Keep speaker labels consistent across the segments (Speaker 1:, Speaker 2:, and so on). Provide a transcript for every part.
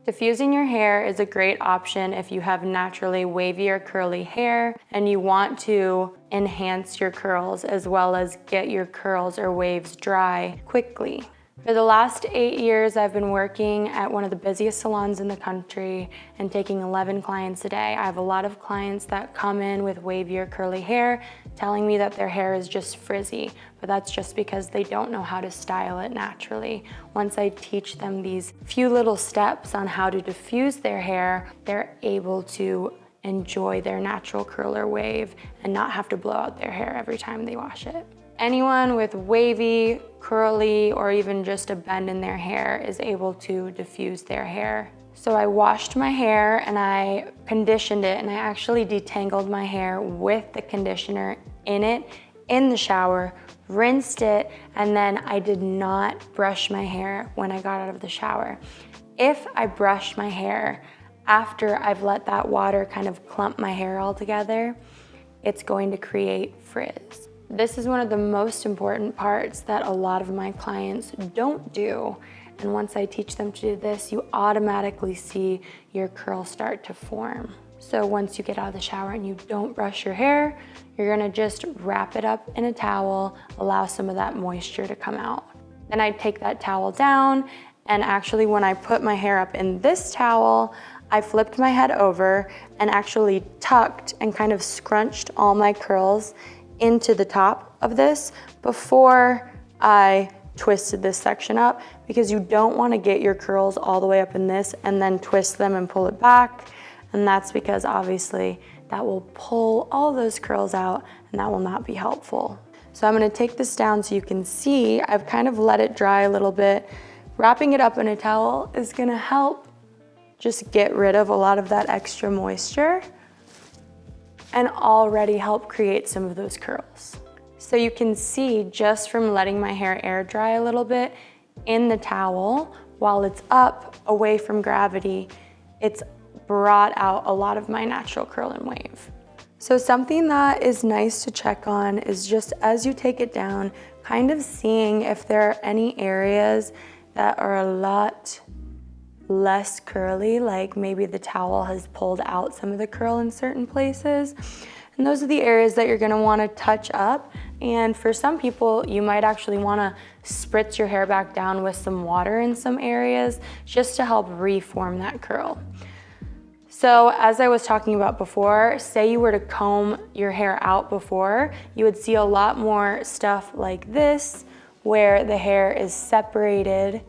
Speaker 1: Diffusing your hair is a great option if you have naturally wavy or curly hair and you want to enhance your curls as well as get your curls or waves dry quickly. For the last 8 years, I've been working at one of the busiest salons in the country and taking 11 clients a day. I have a lot of clients that come in with wavy or curly hair telling me that their hair is just frizzy, but that's just because they don't know how to style it naturally. Once I teach them these few little steps on how to diffuse their hair, they're able to enjoy their natural curl or wave and not have to blow out their hair every time they wash it. Anyone with wavy, curly, or even just a bend in their hair is able to diffuse their hair. So I washed my hair and I conditioned it, and I actually detangled my hair with the conditioner in it in the shower, rinsed it, and then I did not brush my hair when I got out of the shower. If I brush my hair after I've let that water kind of clump my hair all together, it's going to create frizz. This is one of the most important parts that a lot of my clients don't do. And once I teach them to do this, you automatically see your curls start to form. So once you get out of the shower and you don't brush your hair, you're gonna just wrap it up in a towel, allow some of that moisture to come out. Then I take that towel down, and actually when I put my hair up in this towel, I flipped my head over and actually tucked and kind of scrunched all my curls into the top of this before I twisted this section up, because you don't want to get your curls all the way up in this and then twist them and pull it back. And that's because obviously that will pull all those curls out and that will not be helpful. So I'm going to take this down so you can see I've kind of let it dry a little bit. Wrapping it up in a towel is going to help just get rid of a lot of that extra moisture and already help create some of those curls. So you can see just from letting my hair air dry a little bit in the towel while it's up away from gravity, it's brought out a lot of my natural curl and wave. So something that is nice to check on is just as you take it down, kind of seeing if there are any areas that are a lot less curly, like maybe the towel has pulled out some of the curl in certain places. And those are the areas that you're gonna wanna touch up. And for some people, you might actually wanna spritz your hair back down with some water in some areas just to help reform that curl. So as I was talking about before, say you were to comb your hair out before, you would see a lot more stuff like this, where the hair is separated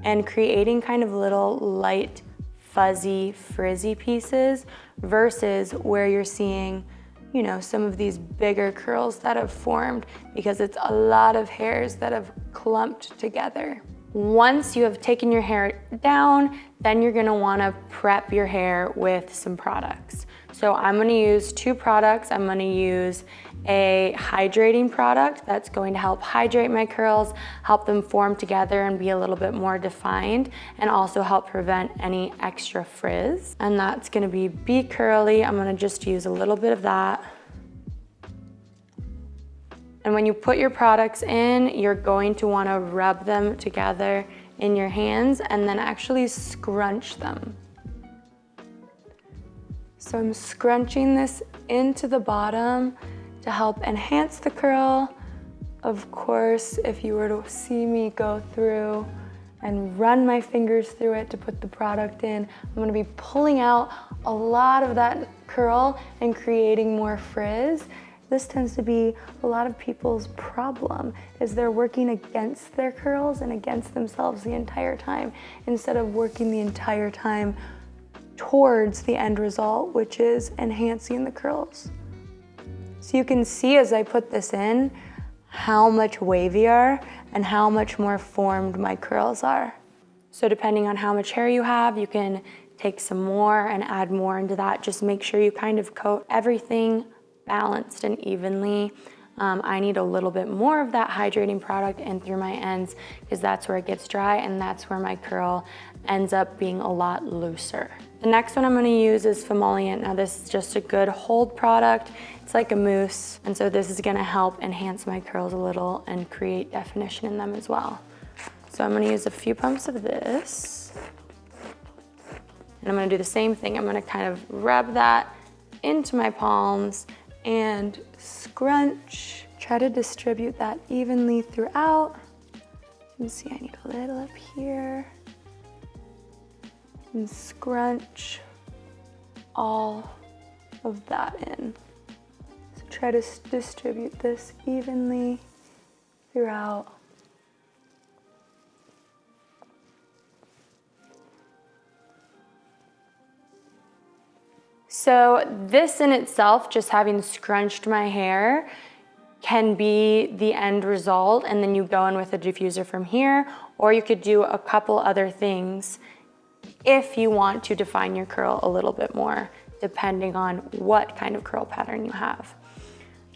Speaker 1: and creating kind of little light, fuzzy, frizzy pieces versus where you're seeing, you know, some of these bigger curls that have formed because it's a lot of hairs that have clumped together. Once you have taken your hair down, then you're gonna wanna prep your hair with some products. So I'm gonna use 2 products. I'm gonna use a hydrating product that's going to help hydrate my curls, help them form together and be a little bit more defined, and also help prevent any extra frizz. And that's gonna be Be Curly. I'm gonna just use a little bit of that. And when you put your products in, you're going to want to rub them together in your hands and then actually scrunch them. So I'm scrunching this into the bottom to help enhance the curl. Of course, if you were to see me go through and run my fingers through it to put the product in, I'm going to be pulling out a lot of that curl and creating more frizz. This tends to be a lot of people's problem, is they're working against their curls and against themselves the entire time, instead of working the entire time towards the end result, which is enhancing the curls. So you can see as I put this in, how much wavier and how much more formed my curls are. So depending on how much hair you have, you can take some more and add more into that. Just make sure you kind of coat everything balanced and evenly. I need a little bit more of that hydrating product in through my ends because that's where it gets dry and that's where my curl ends up being a lot looser. The next one I'm going to use is Emollient. Now this is just a good hold product. It's like a mousse, and so this is going to help enhance my curls a little and create definition in them as well. So I'm going to use a few pumps of this. And I'm gonna do the same thing. I'm gonna kind of rub that into my palms and scrunch. Try to distribute that evenly throughout. You can see I need a little up here. And scrunch all of that in. So try to distribute this evenly throughout. So this in itself, just having scrunched my hair, can be the end result, and then you go in with a diffuser from here, or you could do a couple other things if you want to define your curl a little bit more, depending on what kind of curl pattern you have.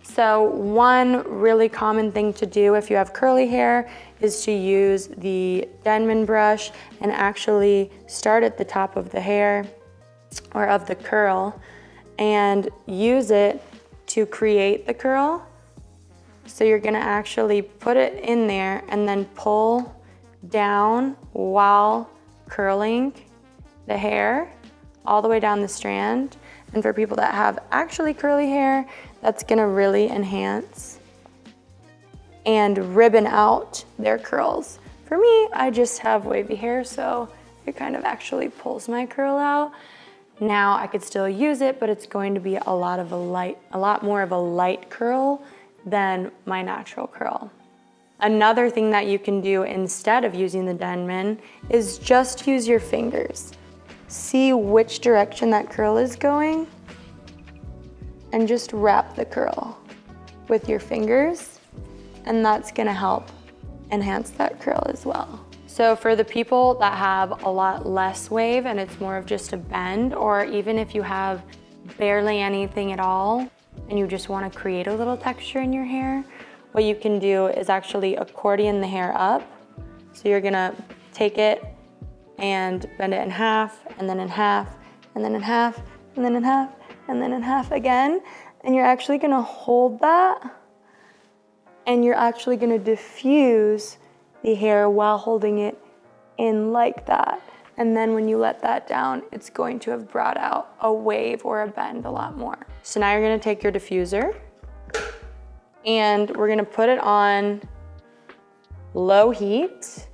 Speaker 1: So one really common thing to do if you have curly hair is to use the Denman brush and actually start at the top of the hair or of the curl and use it to create the curl. So you're gonna actually put it in there and then pull down while curling the hair all the way down the strand. And for people that have actually curly hair, that's gonna really enhance and ribbon out their curls. For me, I just have wavy hair, so it kind of actually pulls my curl out. Now I could still use it, but it's going to be a lot more of a light curl than my natural curl. Another thing that you can do instead of using the Denman is just use your fingers. See which direction that curl is going and just wrap the curl with your fingers, and that's gonna help enhance that curl as well. So for the people that have a lot less wave and it's more of just a bend, or even if you have barely anything at all and you just wanna create a little texture in your hair, what you can do is actually accordion the hair up. So you're gonna take it and bend it in half, and then in half, and then in half, and then in half, and then in half again. And you're actually gonna hold that, and you're actually gonna diffuse the hair while holding it in like that. And then when you let that down, it's going to have brought out a wave or a bend a lot more. So now you're gonna take your diffuser and we're gonna put it on low heat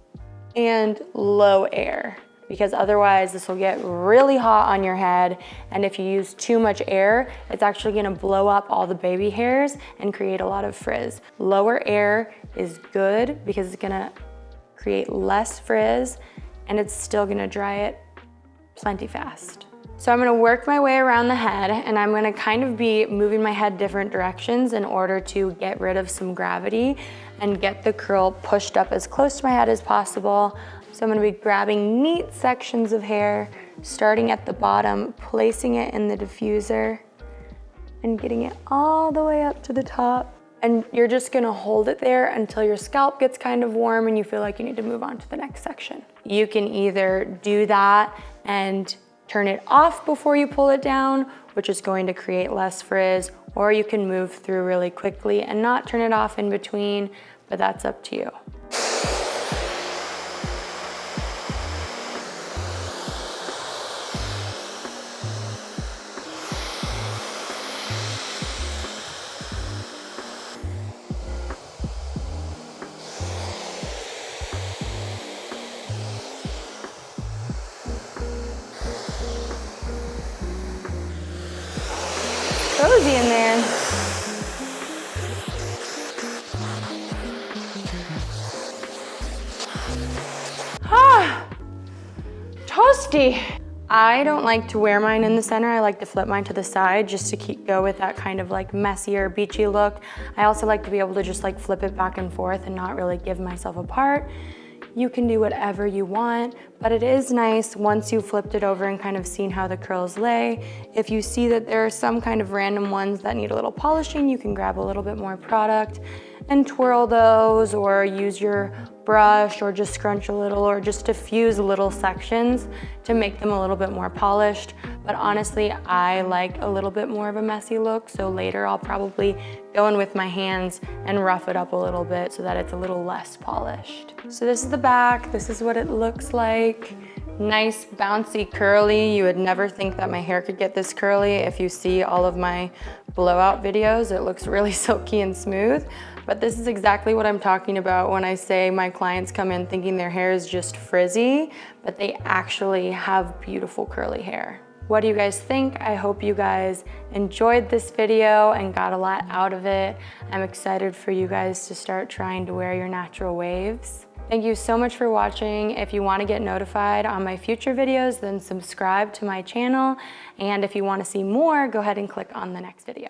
Speaker 1: and low air, because otherwise this will get really hot on your head, and if you use too much air, it's actually gonna blow up all the baby hairs and create a lot of frizz. Lower air is good because it's gonna create less frizz and it's still gonna dry it plenty fast. So I'm gonna work my way around the head, and I'm gonna kind of be moving my head different directions in order to get rid of some gravity and get the curl pushed up as close to my head as possible. So I'm gonna be grabbing neat sections of hair, starting at the bottom, placing it in the diffuser, and getting it all the way up to the top. And you're just gonna hold it there until your scalp gets kind of warm and you feel like you need to move on to the next section. You can either do that and turn it off before you pull it down, which is going to create less frizz, or you can move through really quickly and not turn it off in between, but that's up to you. Cozy in there. Ah, toasty. I don't like to wear mine in the center. I like to flip mine to the side just to go with that kind of like messier, beachy look. I also like to be able to just like flip it back and forth and not really give myself a part. You can do whatever you want, but it is nice once you've flipped it over and kind of seen how the curls lay. If you see that there are some kind of random ones that need a little polishing, you can grab a little bit more product and twirl those, or use your brush, or just scrunch a little, or just diffuse little sections to make them a little bit more polished. But honestly, I like a little bit more of a messy look, so later I'll probably go in with my hands and rough it up a little bit so that it's a little less polished. So this is the back, this is what it looks like. Nice, bouncy, curly. You would never think that my hair could get this curly. If you see all of my blowout videos, it looks really silky and smooth. But this is exactly what I'm talking about when I say my clients come in thinking their hair is just frizzy, but they actually have beautiful curly hair. What do you guys think? I hope you guys enjoyed this video and got a lot out of it. I'm excited for you guys to start trying to wear your natural waves. Thank you so much for watching. If you want to get notified on my future videos, then subscribe to my channel. And if you want to see more, go ahead and click on the next video.